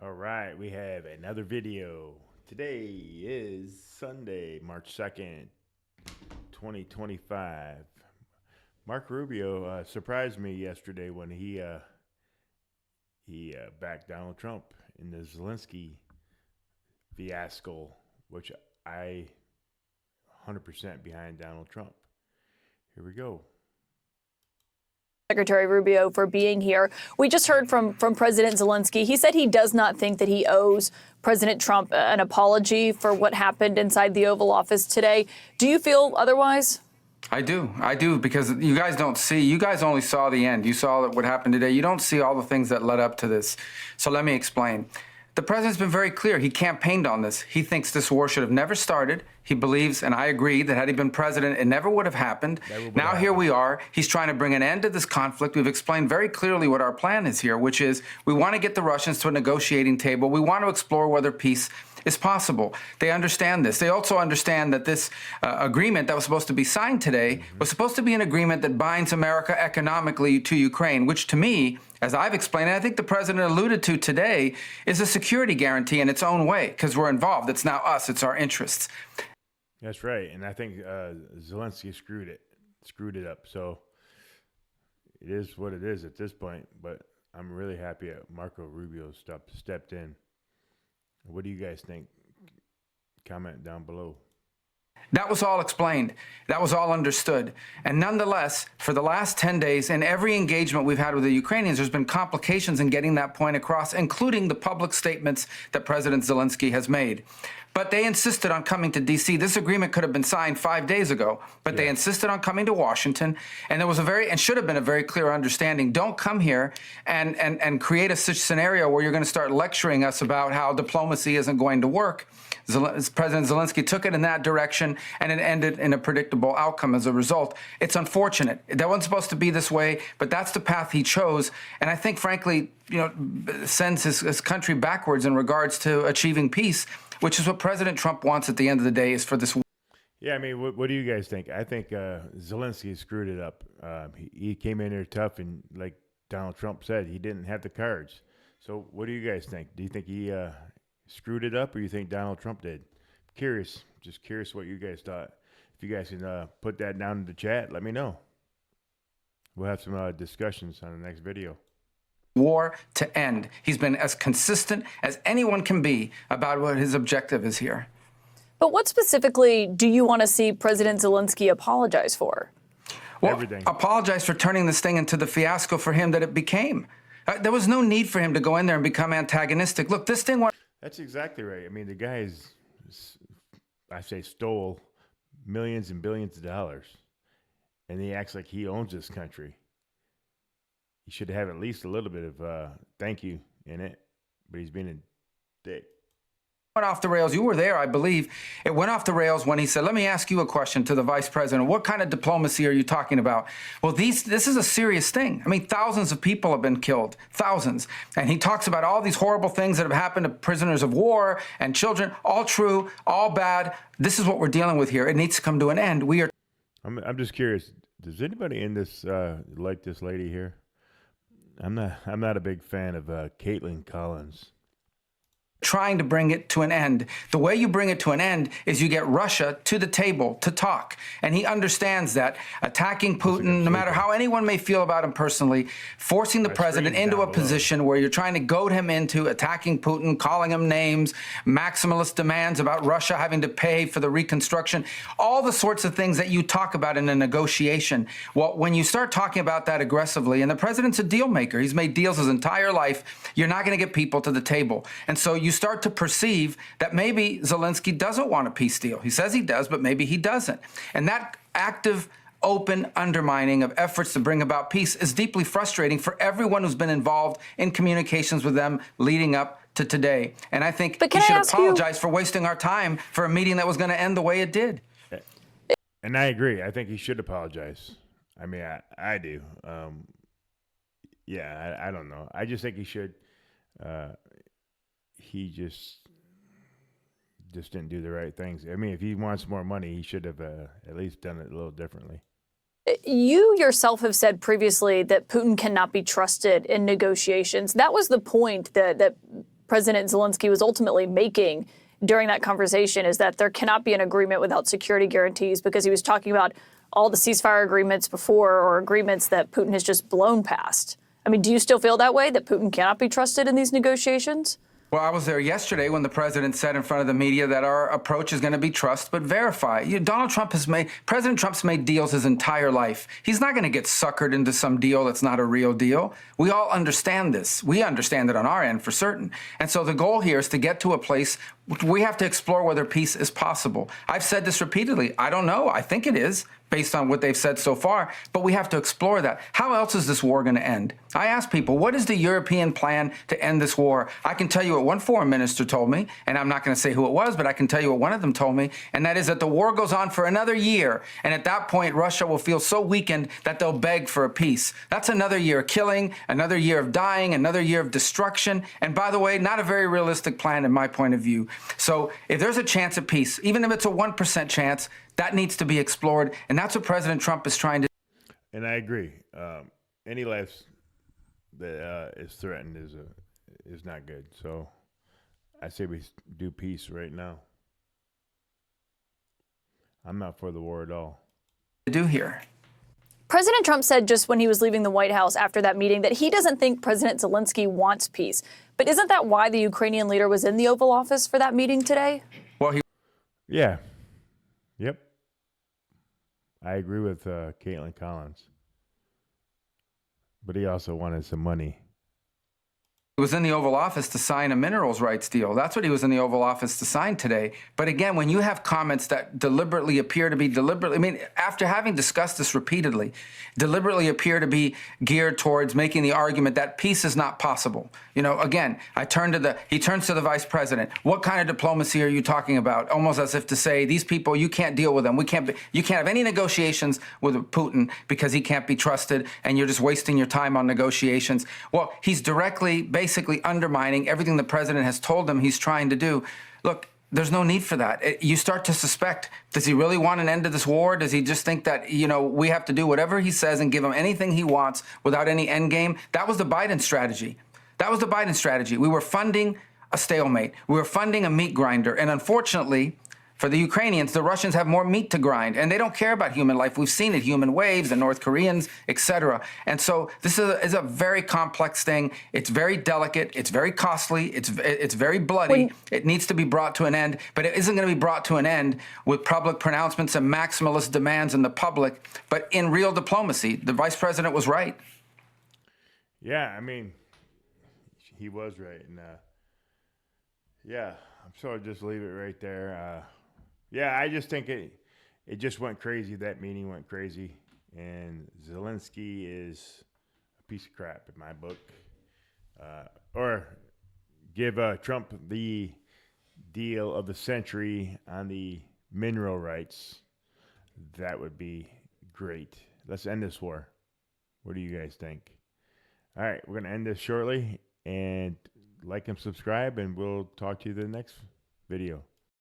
All right, we have another video. Today is Sunday, March 2nd, 2025. Mark Rubio surprised me yesterday when he backed Donald Trump in the Zelensky fiasco, which I 100% behind Donald Trump. Here we go. Secretary Rubio, for being here. We just heard from President Zelensky. He said he does not think that he owes President Trump an apology for what happened inside the Oval Office today. Do you feel otherwise? I do, because you guys don't see, you guys only saw the end. You saw what happened today. You don't see all the things that led up to this. So let me explain. The president's been very clear. He campaigned on this. He thinks this war should have never started. He believes, and I agree, that had he been president, it never would have happened. Now here we are. He's trying to bring an end to this conflict. We've explained very clearly what our plan is here, which is we want to get the Russians to a negotiating table. We want to explore whether peace is possible. They understand this. They also understand that this agreement that was supposed to be signed today was supposed to be an agreement that binds America economically to Ukraine, which to me, as I've explained, and I think the president alluded to today, is a security guarantee in its own way, because we're involved. It's now us. It's our interests. That's right, and I think Zelensky screwed it up. So it is what it is at this point. But I'm really happy that Marco Rubio stepped in. What do you guys think? Comment down below. That was all explained. That was all understood. And nonetheless, for the last 10 days, in every engagement we've had with the Ukrainians, there's been complications in getting that point across, including the public statements that President Zelensky has made. But they insisted on coming to D.C. This agreement could have been signed 5 days ago, but they insisted on coming to Washington. And there was and should have been a very clear understanding. Don't come here and create a such scenario where you're going to start lecturing us about how diplomacy isn't going to work. President Zelensky took it in that direction, and it ended in a predictable outcome as a result. It's unfortunate. That wasn't supposed to be this way, but that's the path he chose. And I think, frankly, sends his country backwards in regards to achieving peace, which is what President Trump wants at the end of the day, is for this. Yeah, I mean, what do you guys think? I think Zelensky screwed it up. He came in there tough, and like Donald Trump said, he didn't have the cards. So what do you guys think? Do you think he screwed it up, or you think Donald Trump did? Just curious what you guys thought. If you guys can put that down in the chat, let me know. We'll have some discussions on the next video. War to end. He's been as consistent as anyone can be about what his objective is here. But what specifically do you want to see President Zelensky apologize for? Well, everything. Apologize for turning this thing into the fiasco for him that it became. There was no need for him to go in there and become antagonistic. Look, this thing... That's exactly right. I mean, the guy stole millions and billions of dollars, and he acts like he owns this country. He should have at least a little bit of thank you in it, but he's being a dick. Went off the rails. You were there, I believe. It went off the rails when he said, let me ask you a question to the vice president. What kind of diplomacy are you talking about? Well, this is a serious thing. I mean, thousands of people have been killed, thousands. And he talks about all these horrible things that have happened to prisoners of war and children, all true, all bad. This is what we're dealing with here. It needs to come to an end. I'm just curious. Does anybody in this like this lady here? I'm not a big fan of Caitlin Collins. Trying to bring it to an end. The way you bring it to an end is you get Russia to the table to talk. And he understands that attacking Putin, no matter how anyone may feel about him personally, forcing the president into a position where you're trying to goad him into attacking Putin, calling him names, maximalist demands about Russia having to pay for the reconstruction, all the sorts of things that you talk about in a negotiation. Well, when you start talking about that aggressively, and the president's a deal maker, he's made deals his entire life, you're not going to get people to the table. And so you start to perceive that maybe Zelensky doesn't want a peace deal. He says he does, but maybe he doesn't. And that active, open undermining of efforts to bring about peace is deeply frustrating for everyone who's been involved in communications with them leading up to today. And I think he should apologize for wasting our time for a meeting that was going to end the way it did. And I agree. I think he should apologize. I mean, I do. I don't know. I just think he should. He just didn't do the right things. I mean, if he wants more money, he should have at least done it a little differently. You yourself have said previously that Putin cannot be trusted in negotiations. That was the point that President Zelensky was ultimately making during that conversation is that there cannot be an agreement without security guarantees, because he was talking about all the ceasefire agreements before, or agreements that Putin has just blown past. I mean, do you still feel that way, that Putin cannot be trusted in these negotiations? Well, I was there yesterday when the president said in front of the media that our approach is going to be trust but verify. President Trump's made deals his entire life. He's not going to get suckered into some deal that's not a real deal. We all understand this. We understand it on our end for certain. And so the goal here is to get to a place we have to explore whether peace is possible. I've said this repeatedly. I don't know. I think it is, based on what they've said so far, but we have to explore that. How else is this war going to end? I ask people, what is the European plan to end this war? I can tell you what one foreign minister told me, and I'm not going to say who it was, but I can tell you what one of them told me, and that is that the war goes on for another year, and at that point, Russia will feel so weakened that they'll beg for a peace. That's another year of killing, another year of dying, another year of destruction, and by the way, not a very realistic plan in my point of view. So if there's a chance at peace, even if it's a 1% chance, that needs to be explored, and that's what President Trump is trying to do. And I agree. Any life that is threatened is not good. So I say we do peace right now. I'm not for the war at all. Do here. President Trump said just when he was leaving the White House after that meeting that he doesn't think President Zelensky wants peace. But isn't that why the Ukrainian leader was in the Oval Office for that meeting today? Well, Yeah. Yep. I agree with Caitlin Collins. But he also wanted some money. He was in the Oval Office to sign a minerals rights deal. That's what he was in the Oval Office to sign today. But again, when you have comments that deliberately appear to be after having discussed this repeatedly, deliberately appear to be geared towards making the argument that peace is not possible. Again, he turns to the vice president. What kind of diplomacy are you talking about? Almost as if to say, these people, you can't deal with them. You can't have any negotiations with Putin because he can't be trusted, and you're just wasting your time on negotiations. Well, he's directly, basically undermining everything the president has told him he's trying to do. Look, there's no need for that. You start to suspect, does he really want an end to this war? Does he just think that, we have to do whatever he says and give him anything he wants without any end game? That was the Biden strategy. We were funding a stalemate. We were funding a meat grinder. And unfortunately, for the Ukrainians, the Russians have more meat to grind, and they don't care about human life. We've seen it, human waves, the North Koreans, etc. And so this is a very complex thing. It's very delicate. It's very costly. It's very bloody. It needs to be brought to an end, but it isn't going to be brought to an end with public pronouncements and maximalist demands in the public, but in real diplomacy. The vice president was right. Yeah, I mean, he was right. And yeah, I'm sure I'll just leave it right there. Yeah, I just think it just went crazy. That meeting went crazy. And Zelensky is a piece of crap in my book. Or give Trump the deal of the century on the mineral rights. That would be great. Let's end this war. What do you guys think? All right, we're going to end this shortly. And like and subscribe, and we'll talk to you in the next video.